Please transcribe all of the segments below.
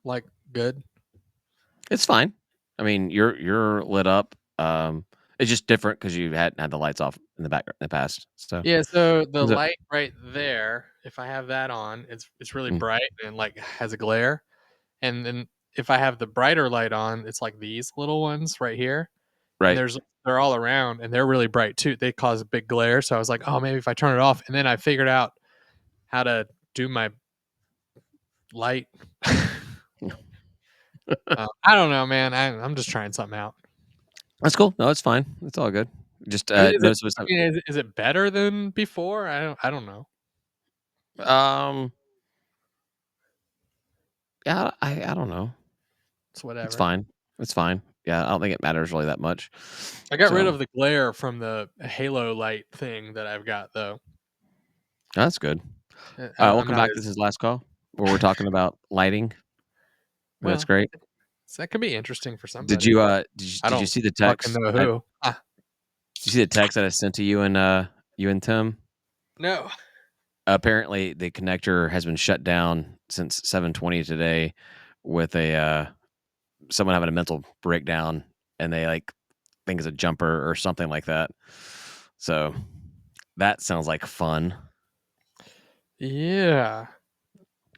like good? It's fine. I mean, you're lit up. It's just different because you hadn't had the lights off in the back in the past. So Yeah, so the thumbs up. light right there, if I have that on, it's really Mm, bright and like has a glare. And then if I have the brighter light on, it's like these little ones right here. And right. they're all around and they're really bright too. They cause a big glare. So I was like, oh, maybe if I turn it off. And then I figured out how to do my light. I don't know, man. I'm just trying something out. That's cool. No, it's fine. It's all good. Just Is it? notice what's I mean, is it better than before? I don't know. um. Yeah, I don't know. It's It's whatever. fine. It's fine. Yeah, I don't think it matters really that much. I got rid So of the glare from the halo light thing that I've got though. that's good. I'm Welcome not back. This as is last call where we're talking about lighting. That's well. great. That could be interesting for Did somebody. you I did you don't see the fucking text? know who. Did you see the text that I sent to you and Tim? No. Apparently, the connector has been shut down since 7:20 today, with a someone having a mental breakdown, and they like think it's a jumper or something like that. So that sounds like fun. Yeah.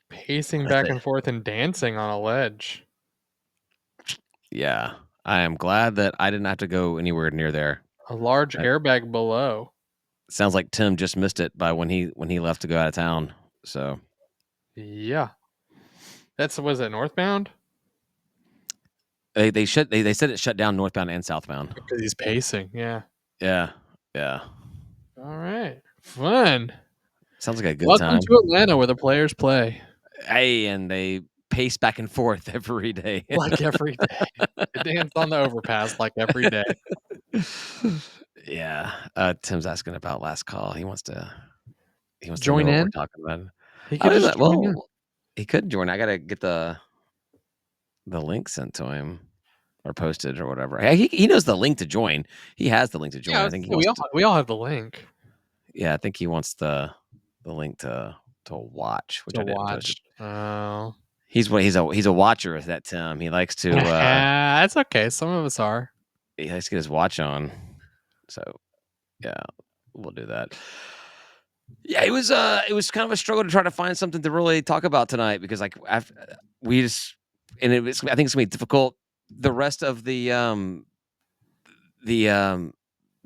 Pacing That's back it. and forth and dancing on a ledge. Yeah, I am glad that I didn't have to go anywhere near there. A large It airbag below. sounds like Tim just missed it by when he left to go out of town. So Yeah. That's was it northbound? they said it shut down northbound and southbound. Because he's pacing. Yeah. Yeah, yeah. All right. Fun. Sounds like a good Welcome time. to Atlanta where the players play. Hey, and they pace back and forth every day. Like every day. They dance on the overpass like every day. Yeah, Tim's asking about last call. He wants to know Join what we're in. talking about. He I could don't just know. join in. Well, he could join. I gotta get the link sent to him or posted or whatever. Hey, he knows the link to join. He has the link to join. Yeah, I think he we wants all to. we all have the link Yeah, I think he wants the link to watch, which to I didn't post it. watch. Oh. He's a watcher. Is that Tim? He likes to That's okay. Some of us are. he likes to get his watch on. So yeah, we'll do that. Yeah, it was kind of a struggle to try to find something to really talk about tonight because like after we just and it was I think it's gonna be difficult the rest of the um the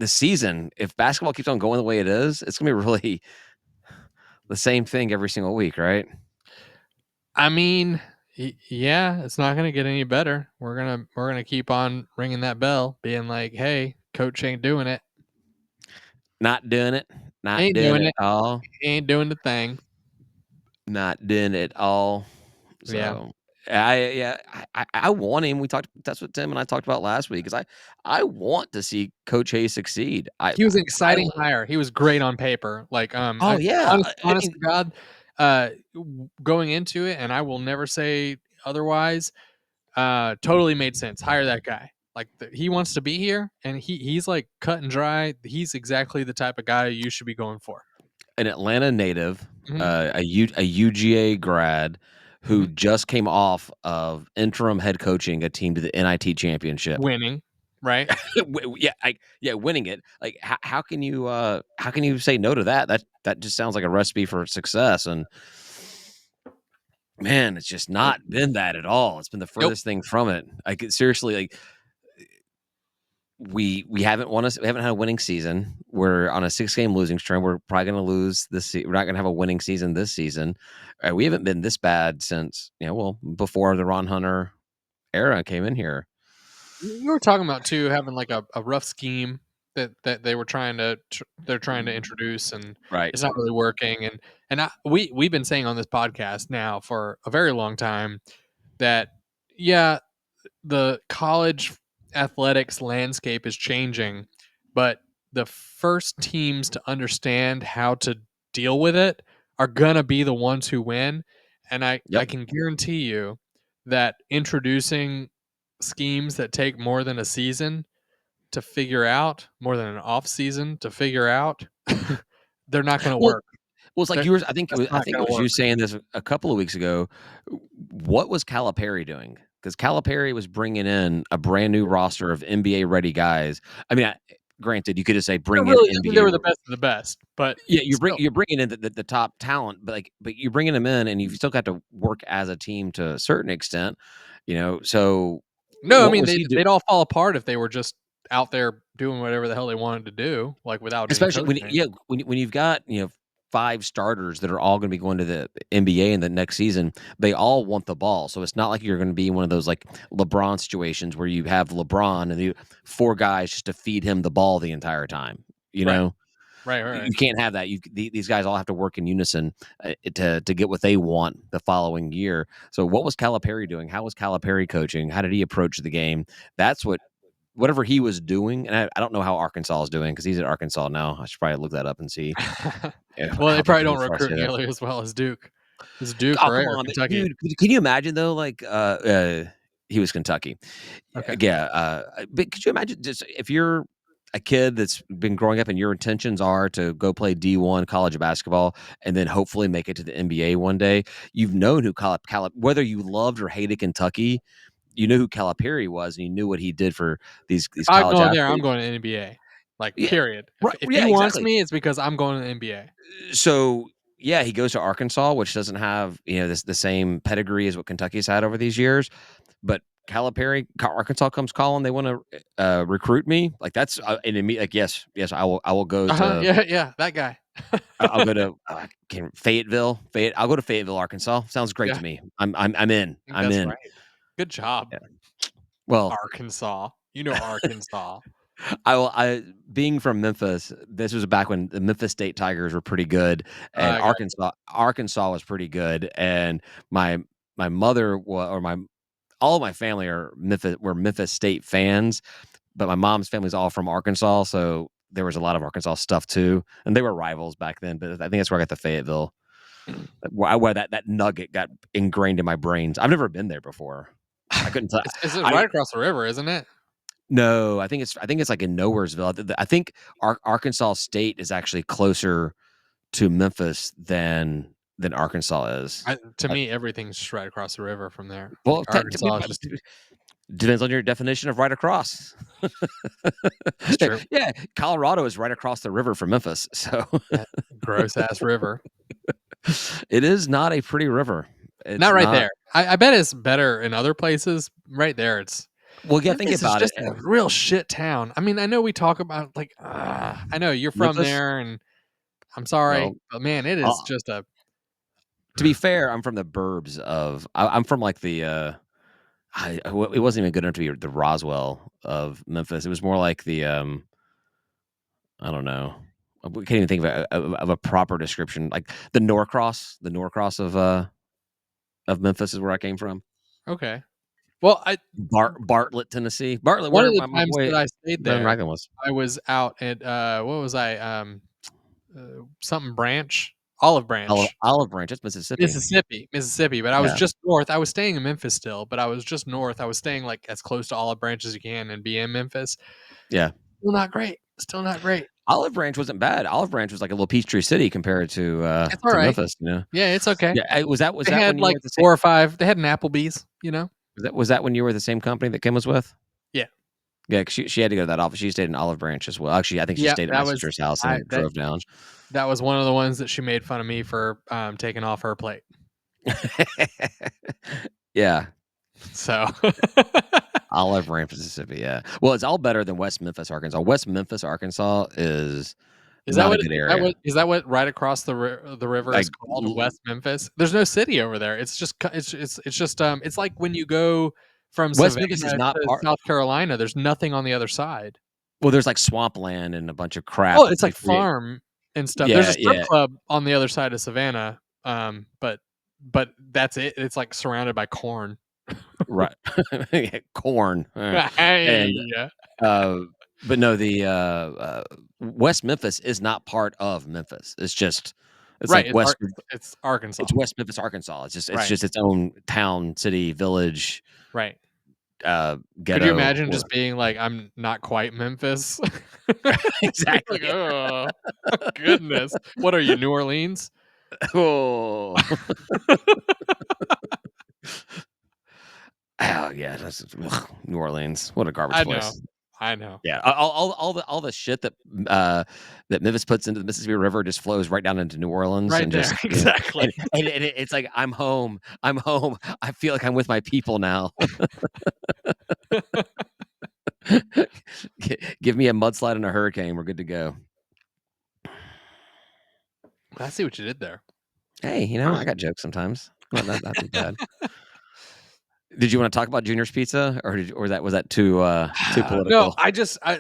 season. If basketball keeps on going the way it is, it's gonna be really the same thing every single week, right? I mean, yeah, it's not gonna get any better. We're gonna keep on ringing that bell, being like, "Hey, coach ain't doing it. Not doing it, not Ain't doing doing it it. at all, Ain't doing the thing." not doing it at all. Yeah, So I want him. We talked. That's what Tim and I talked about last week. Is I want to see Coach Hayes succeed. he was an I exciting hire. He was great on paper. Like, oh yeah. I honest mean to God, going into it, and I will never say otherwise. Totally made sense. Hire that guy. Like he wants to be here, and he's like cut and dry. He's exactly the type of guy you should be going for. an Atlanta native, Mhm, a UGA grad who mhm. just came off of interim head coaching a team to the NIT championship. Winning, right? Yeah, winning it. Like how can you say no to that? That just sounds like a recipe for success. And man, it's just not been that at all. It's been the Nope. furthest thing from it. Like seriously, like we haven't had a winning season. We're on a 6-game losing streak. We're probably going to lose this. We're not going to have a winning season this season. We haven't been this bad since well before the Ron Hunter era came in here. You were talking about too having like a rough scheme that they were trying to they're trying to introduce, and Right. it's not really working. And we've been saying on this podcast now for a very long time that yeah, the college athletics landscape is changing, but the first teams to understand how to deal with it are gonna be the ones who win. And I Yep. can guarantee you that introducing schemes that take more than a season to figure out, more than an off season to figure out, they're not gonna Well, work. well, it's like That you were. I think it that's was. I not think it gonna was you work. saying this a couple of weeks ago. what was Calipari doing? Because Calipari was bringing in a brand new roster of NBA ready guys. I mean, granted, you could just say They're bring in really, I mean, they NBA. were the best of the best, but Yeah, still. you're bringing in the top talent, but you're bringing them in, and you've still got to work as a team to a certain extent, you know. So No, I what mean, was he doing? they'd all fall apart if they were just out there doing whatever the hell they wanted to do, like, without any Especially coaching. when you've got, 5 starters that are all gonna be going to the NBA in the next season, they all want the ball, so it's not like you're gonna be one of those, like, LeBron situations where you have LeBron and you 4 guys just to feed him the ball the entire time, you Right. know? Right. You can't have that. These guys all have to work in unison, to get what they want the following year. So what was Calipari doing? How was Calipari coaching? How did he approach the game? That's whatever he was doing, and I don't know how Arkansas is doing because he's at Arkansas now. I should probably look that up and see Well, they how they're probably doing don't before I recruit say that. nearly as well as Duke. Is Duke, Oh, right, come or on, but Kentucky? dude, can you imagine though? Like, he was Kentucky. Okay. Yeah, but could you imagine just if you're a kid that's been growing up and your intentions are to go play D1 college basketball and then hopefully make it to the NBA one day? You've known who whether you loved or hated Kentucky, you knew who Calipari was and you knew what he did for these I'm college going there, I'm athletes. going to NBA, like, Yeah, period. right. If he Yeah, wants exactly. me, it's because I'm going to the NBA. So yeah, he goes to Arkansas, which doesn't have the same pedigree as what Kentucky's had over these years. But Calipari, Arkansas comes calling. They want to recruit me. Like that's like yes, I will go Uh-huh, to yeah, that guy. I'll go to Fayetteville. I'll go to Fayetteville, Arkansas. Sounds great Yeah, to me. I'm in. I'm that's in. right. Good job, Yeah. Well, Arkansas. You know Arkansas. I being from Memphis, this was back when the Memphis State Tigers were pretty good, and I got Arkansas was pretty good, and my my mother or my all of my family were Memphis State fans, but my mom's family's all from Arkansas, so there was a lot of Arkansas stuff too, and they were rivals back then. But I think that's where I got the Fayetteville, where that nugget got ingrained in my brains. I've never been there before. I couldn't tell. It's I right across the river, isn't it? No, I think it's like in Nowheresville. I think Arkansas State is actually closer to Memphis than Arkansas is. To Uh, me, everything's just right across the river from there. Like, well, Arkansas is just depends on your definition of right across. that's true. Yeah, Colorado is right across the river from Memphis, so That gross ass river. it is not a pretty river. It's Not right not. there. I bet it's better in other places. Right there, it's Well, yeah, think Memphis is about it. just a real shit town. I mean, I know we talk about, like, I know you're from Memphis. there, and I'm sorry, Well, but man, it is uh, just a to be fair, I'm from the burbs of. I'm from like the. It wasn't even good enough to be the Roswell of Memphis. It was more like the I don't know. We can't even think of a proper description. Like the Norcross of Memphis is where I came from. okay. Well, Bartlett, Tennessee. Bartlett, one of where the my times boy that I stayed Ben there, Ragland was. I was out at, what was I, something Branch? Olive Branch. Olive Branch, that's Mississippi. Mississippi, but I was Yeah, just north. I was staying in Memphis still, but I was just north. I was staying, like, as close to Olive Branch as you can and be in Memphis. yeah. Still not great. Olive Branch wasn't bad. Olive Branch was like a little Peachtree City compared It's to alright. Memphis. Yeah, it's okay. Yeah, was They that had, when you were like, at the same? 4 or 5 they had an Applebee's, you know? Was that when you were at the same company that Kim was with? Yeah. Yeah, 'cause she had to go to that office. She stayed in Olive Branch as well. Actually, I think she Yeah, stayed at my that was sister's house and I then drove down. that was one of the ones that she made fun of me for, taking off her plate. Yeah, So Olive Branch, Mississippi, yeah. Well, it's all better than West Memphis, Arkansas. West Memphis, Arkansas is not a good area. is that what right across the river is Like, called, l West Memphis? There's no city over there. It's just it's just, it's like when you go from West Memphis is Savannah not to part. South Carolina, there's nothing on the other side. Well, there's, like, swampland and a bunch of crap Oh, that it's they like create. farm and stuff. There's a Yeah, strip yeah, club on the other side of Savannah, but that's it. It's, like, surrounded by corn. right. Yeah, corn, and, Hey. uh, but no, West Memphis is not part of Memphis. It's Right, like West. it's Arkansas. It's West Memphis, Arkansas. It's Right, just its own town, city, village, right. Could you ghetto. imagine just being like, "I'm not quite Memphis?" Like, Exactly. "Oh, goodness. What are you, New Orleans?" Oh. Oh yeah, New Orleans. What a garbage I know. place. I know. Yeah, all the shit that that Memphis puts into the Mississippi River just flows right down into New Orleans Right and there. just Exactly. it's like I'm home. I'm home. I feel like I'm with my people now. Give me a mudslide and a hurricane. We're good to go. I see what you did there. Hey, I got jokes sometimes. Not too bad. Did you want to talk about Junior's Pizza, or was that too No, political?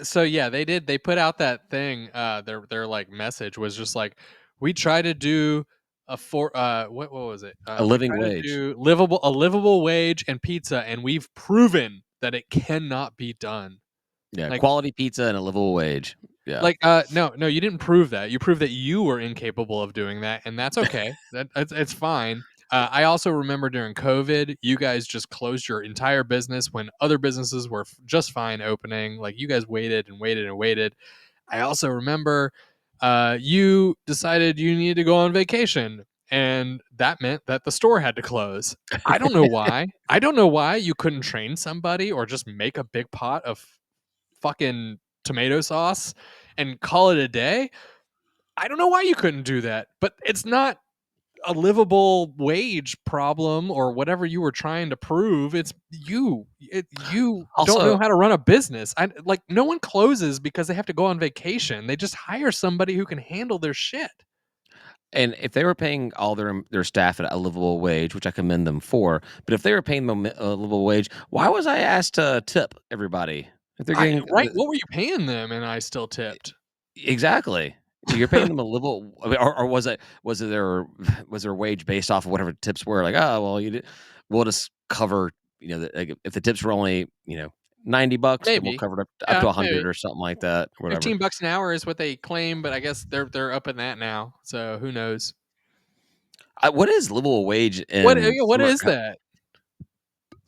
so yeah, they put out that thing, their, like, message was just like, "We try to do what was it? A We living try to wage. do a livable wage and pizza, and we've proven that it cannot be done." Yeah, Like quality pizza and a livable wage. Yeah. no, you didn't prove that. You proved that you were incapable of doing that, and that's okay. It's fine. I also remember during COVID, you guys just closed your entire business when other businesses were just fine opening. Like you guys waited and waited and waited. I also remember you decided you needed to go on vacation, and that meant that the store had to close. I don't know why. I don't know why you couldn't train somebody or just make a big pot of fucking tomato sauce and call it a day. I don't know why you couldn't do that, but it's not a livable wage problem or whatever you were trying to prove. It's you don't know Also, how to run a business. Like no one closes because they have to go on vacation. They just hire somebody who can handle their shit. and if they were paying all their staff at a livable wage, which I commend them for, but if they were paying them a livable wage, why was I asked to tip everybody? If they're I getting right. What were you paying them? And I still tipped. exactly, you're paying them a livable, I mean, or was it their was their wage based off of whatever tips were? Like, oh well, we'll just cover like, if the tips were only $90, then we'll Maybe. cover it up to Yeah, 100 maybe. or something like that, whatever. 15 bucks an hour is what they claim, but I guess they're up in that now. So who knows? What is livable wage in What summer? is that?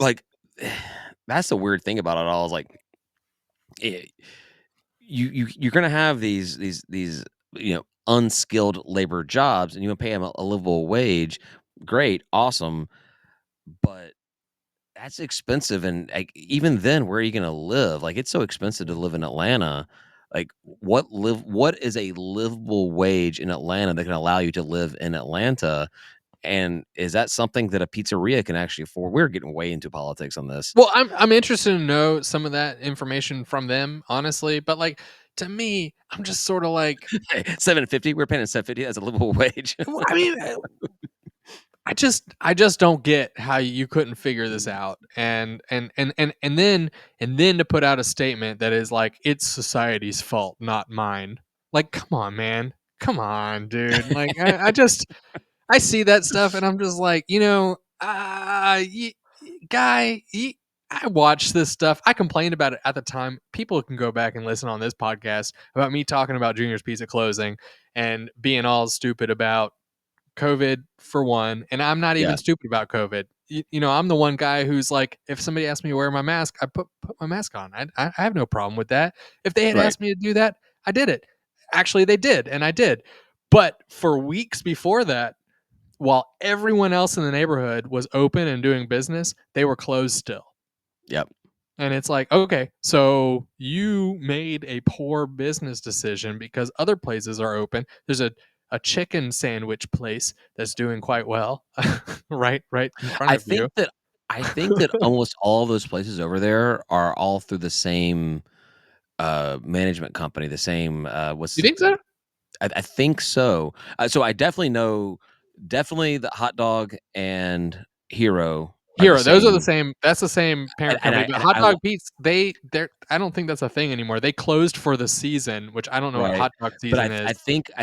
Like, that's the weird thing about it all is like, eh, you're gonna have these unskilled labor jobs, and you wanna pay them a livable wage. Great, awesome, but that's expensive, and like even then, where are you gonna live? Like, it's so expensive to live in Atlanta. Like, what is a livable wage in Atlanta that can allow you to live in Atlanta? And is that something that a pizzeria can actually afford? We're getting way into politics on this. Well, I'm interested to know some of that information from them, honestly. But like to me, I'm just sort of like, 750, we're paying 750 as a livable wage. I mean, I just don't get how you couldn't figure this out, and then to put out a statement that is like it's society's fault, not mine. Like, come on, man, come on, dude. Like, I see that stuff and I'm just like, guy, I watched this stuff. I complained about it at the time. People can go back and listen on this podcast about me talking about Junior's Pizza closing and being all stupid about COVID for one. And I'm not Yeah, even stupid about COVID. I'm the one guy who's like, if somebody asked me to wear my mask, I put my mask on. I have no problem with that. If they had right. asked me to do that, I did it. Actually, they did, and I did. But for weeks before that, while everyone else in the neighborhood was open and doing business, they were closed still. Yep. And it's like, okay, so you made a poor business decision because other places are open. There's a chicken sandwich place that's doing quite well, right in front I of you. think that I think that almost all those places over there are all through the same, management company, the same, You think so? I think so. So I definitely know definitely the Hot Dog and Hero are the Hero, those are the same, same. That's the same parent and company. I But and Hot I Dog Pete's, they're. I don't think that's a thing anymore. They closed for the season, which I don't know what right, hot dog but season is. I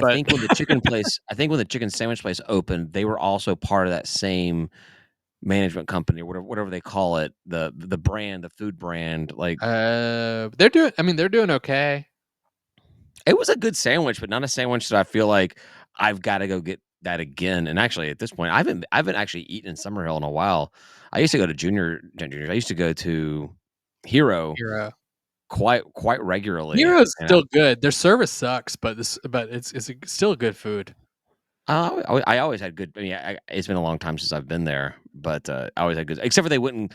But think when the chicken sandwich place opened, they were also part of that same management company or whatever they call it, the brand, the food brand, like, they're doing. I mean, they're doing okay. it was a good sandwich, but not a sandwich that I feel like I've gotta go get that again, and actually, at this point, I haven't actually eaten in Summerhill in a while. I used to go to Junior's. I used to go to Hero Hero. quite regularly, Hero's and still good. Their service sucks, but still good food. I always had good, I mean, it's been a long time since I've been there, but I always had good. Except for they wouldn't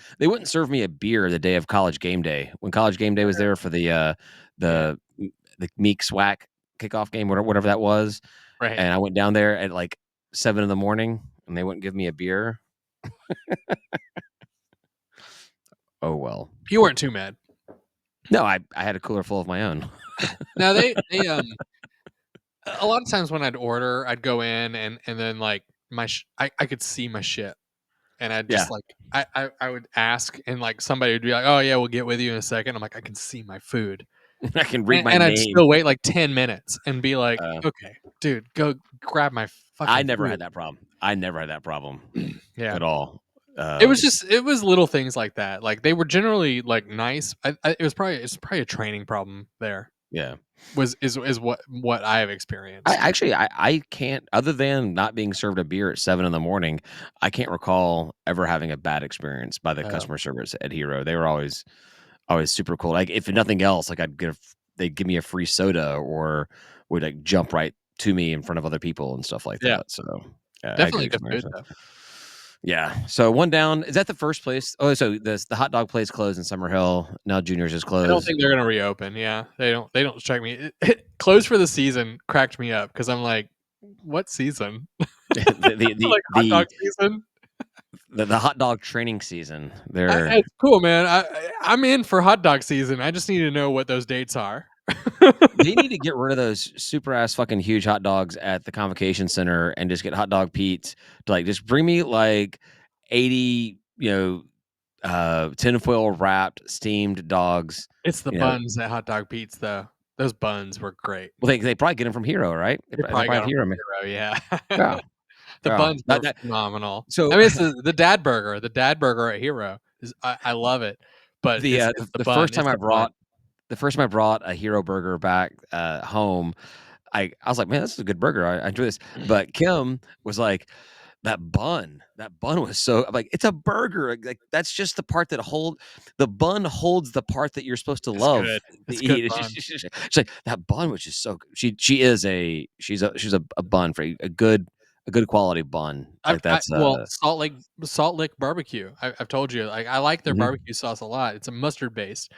serve me a beer the day of College Game Day when College Game Day was there for Yeah. the the Meek Swack kickoff game, whatever that was, Right. and I went down there at like 7 in the morning, and they wouldn't give me a beer. Oh well. You weren't too mad. No, I had a cooler full of my own. Now they a lot of times when I'd order, I'd go in and then like I could see my shit, and I'd Yeah, just like I would ask, and like somebody would be like, "Oh yeah, we'll get with you in a second." I'm like, I can see my food, I can read my and I'd name. still wait like 10 minutes and be like, Uh, "Okay, dude, go grab my I fucking never food." had that problem. I never had that problem Yeah. at all. It was little things like that. Like they were generally like nice. It's probably a training problem there. Yeah. Is what I have experienced. I can't, other than not being served a beer at 7 in the morning, I can't recall ever having a bad experience by the Oh, customer service at Hero. They were always super cool. Like if nothing else, like they'd give me a free soda or would like jump right to me in front of other people and stuff like yeah, that. So yeah, I had good definitely good food experience. though. Yeah. So one down. Is that the first place? Oh, so the hot dog place closed in Summerhill. Now Junior's is I don't closed. think they're gonna reopen. Yeah, they don't strike me. Closed for the season cracked me up because I'm like, what season? the, the the Like hot dog the season. the hot dog training season. They're It's cool, man. I'm in for hot dog season. I just need to know what those dates are. They need to get rid of those super ass fucking huge hot dogs at the convocation center and just get Hot Dog Pete's to like just bring me like 80, tinfoil wrapped steamed dogs. It's the You know, buns at Hot Dog Pete's though. Those buns were great. well they probably get them from Hero, right? They They probably probably got have them Hero. from Hero, yeah. Yeah, The yeah. buns That were that phenomenal. I so mean, it's the dad burger. The dad burger at Hero is I love it, but it's the the bun. first time It's the bun. the first time I brought a Hero burger back home, I was like, man, this is a good burger. I enjoy this. But Kim was like, that bun was so I'm like, it's a burger. Like that's just the part that the bun holds the part that you're supposed to It's love good. to It's good eat. bun. She's like, that bun was just so good. She's a bun for a good quality bun. Like that's Well, Salt Lick barbecue. I've told you, like I like their mhm. barbecue sauce a lot. It's a mustard based,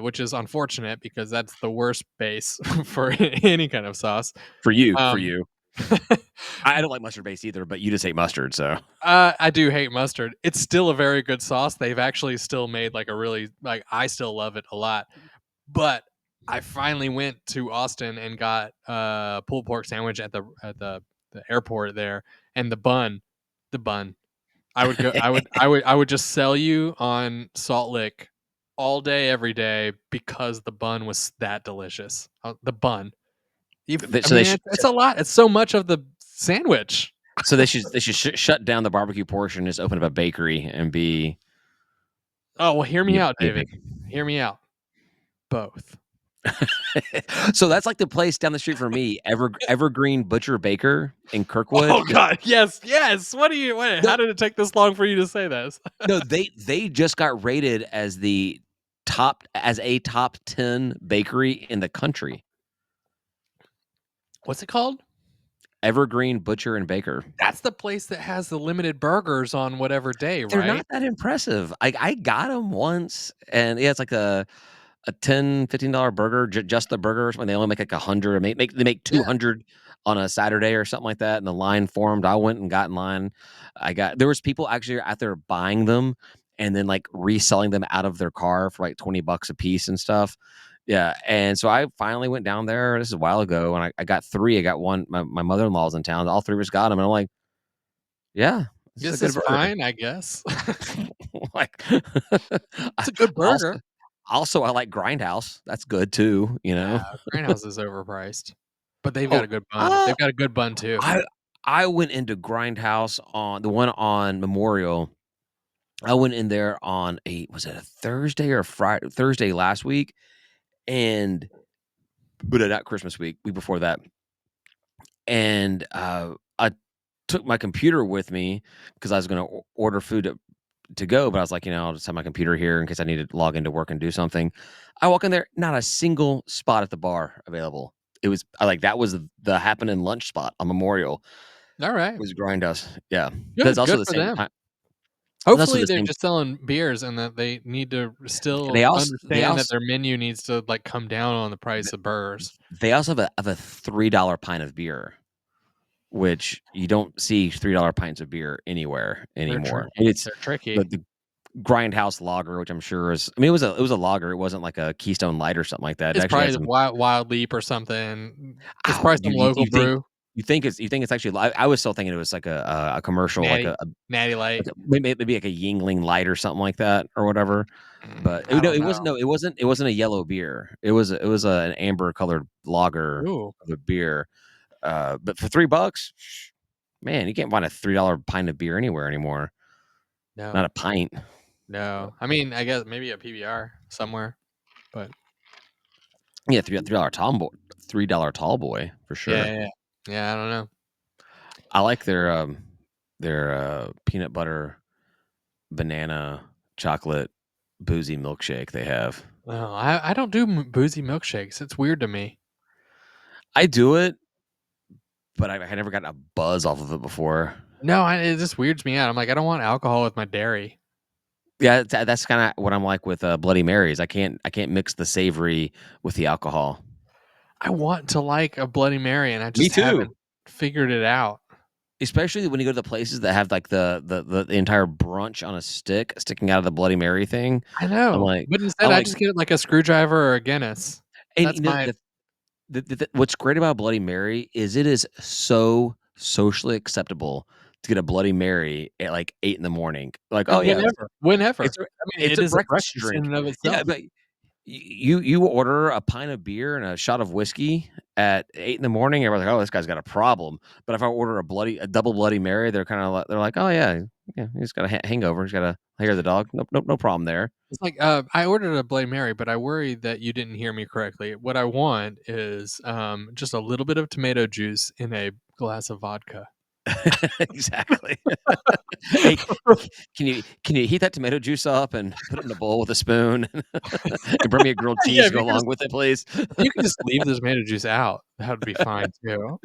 which is unfortunate because that's the worst base for any kind of sauce. For Um, you. I don't like mustard base either, but you just hate mustard, so I do hate mustard. It's still a very good sauce. They've actually still made like a really like I still love it a lot. But I finally went to Austin and got a pulled pork sandwich at the airport there, and the bun. I would just sell you on Salt Lick all day, every day because the bun was that delicious. The bun. I so they mean, should it's a lot. It's so much of the sandwich. they should shut down the barbecue portion, just open up a bakery and Oh well, hear me out, be a David. bakery. Hear me out. Both. So that's like the place down the street from me, Evergreen Butcher Baker in Kirkwood. Oh God, yes, yes. What do you? No, How did it take this long for you to say this? no, they just got rated as a top 10 bakery in the country. What's it called? Evergreen Butcher and Baker. That's the place that has the limited burgers on whatever day, They're right? not that impressive. I got them once, and yeah, it's like a $10-15 burger, just the burger or something. They only make like 100 or they make Yeah. 200 on a Saturday or something like that, and the line formed. I went and got in line. There was people actually out there buying them and then like reselling them out of their car for like $20 a piece and stuff. Yeah, and so I finally went down there. This is a while ago, and I got three. I got one. My mother-in-law's in town. All three of us got them, and I'm like, yeah, this is a This good is burger. fine, I guess. Like, It's a good also, burger. I like Grindhouse. That's good too. You know. Grindhouse is overpriced, but they've got Oh, a good bun. uh, They've got a good bun too. I I went into Grindhouse on the one on Memorial. I went in there on was it a Thursday or Friday? Thursday last week, and but not Christmas week before that. And I took my computer with me because I was going to order food to go, but I was like, I'll just have my computer here in case I need to log into work and do something. I walk in there, not a single spot at the bar available. It was that was the happening lunch spot on Memorial All right. was Grindhouse. Yeah, that's Good. also Good the for same them. time. Hopefully, the they're same. just selling beers, and that they need to still They understand that also their menu needs to like come down on the price of burrs. they also have a $3 pint of beer, which you don't see $3 pints of beer anywhere They're anymore. tricky. It's They're tricky. the Grindhouse Lager, which I'm sure is. I mean, it was a lager. It wasn't like a Keystone Light or something like that. It It's actually had probably the some. Wild Leap or something. It's Oh, probably some local brew. you think it's actually. I was still thinking it was like a commercial, Natty Light. maybe like a Yingling Light or something like that or whatever. But I no, don't it know. wasn't. No, it wasn't a yellow beer. It was an amber colored lager Ooh, of a beer. But for $3, man, you can't find a $3 pint of beer anywhere anymore. Not no, a pint. no. I mean, I guess maybe a PBR somewhere, but Yeah, $3 tall boy for yeah, sure. yeah, yeah. Yeah, I don't know. I like their peanut butter banana chocolate boozy milkshake they have. No, I don't do boozy milkshakes. It's weird to me. I do it, but I had never gotten a buzz off of it before. No, it just weirds me out. I'm like, I don't want alcohol with my dairy. Yeah, that's kind of what I'm like with Bloody Marys. I can't mix the savory with the alcohol. I want to like a Bloody Mary, and I Me just haven't too. figured it out. Especially when you go to the places that have like the entire brunch on a stick sticking out of the Bloody Mary thing. I I'm know, like but instead, I'm I like, just get like a screwdriver or a Guinness. and That's you know my what's great about Bloody Mary is it is so socially acceptable to get a Bloody Mary at like 8 in the morning. Like, oh yeah, whenever. it's a I mean, it's it a is a breakfast breakfast in drink. and of Yeah, itself. but you order a pint of beer and a shot of whiskey at 8 in the morning, everyone's like, "Oh, this guy's got a problem." But if I order a double Bloody Mary, they're like, "Oh yeah, yeah, he's got a hangover. He's got a hair of the dog. No problem there." It's like, I ordered a Bloody Mary, but I worry that you didn't hear me correctly. What I want is, just a little bit of tomato juice in a glass of vodka. Exactly. Hey, can you heat that tomato juice up and put it in a bowl with a spoon and bring me a grilled Yeah, cheese to go along with it, please? if you could just leave the tomato juice out, that would be fine too.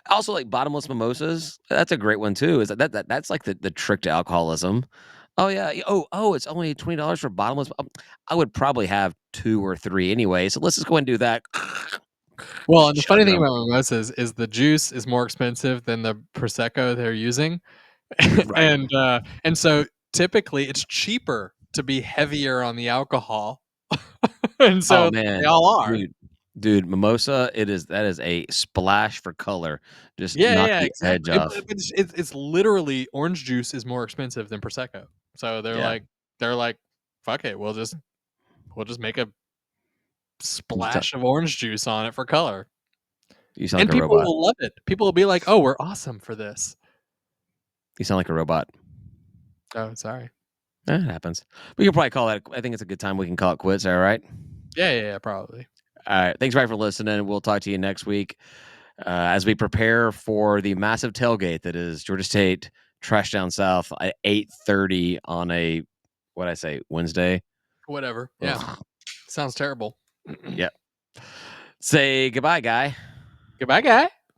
Also, like bottomless mimosas, that's a great one too. Is that's like the trick to alcoholism. Oh yeah. It's only $20 for bottomless. I would probably have 2 or 3 anyway. So let's just go ahead and do that. Well, and the funny Chug thing 'em. about mimosas is the juice is more expensive than the prosecco they're using, Right. and so typically it's cheaper to be heavier on the alcohol, and Oh so they man, all are. dude, mimosa. That is a splash for color. Just Yeah, yeah, knock yeah, the edge exactly. off. But it's literally orange juice is more expensive than prosecco. So Yeah. they're like, "Fuck it, we'll just make a You sound, splash of orange juice on it for color." you sound And like a people robot. will love it. People will be like, "Oh, we're awesome for this." You sound like a robot. Oh, sorry. It happens. We can probably call that. I think it's a good time we can call it quits. All right. Yeah, yeah, yeah, probably. All right. Thanks, everybody, for listening. We'll talk to you next week as we prepare for the massive tailgate that is Georgia State Trash Down South at 8:30 on a what I say Wednesday. Whatever. Yeah. Ugh. Sounds terrible. Yep. Say goodbye, guy. Goodbye, guy.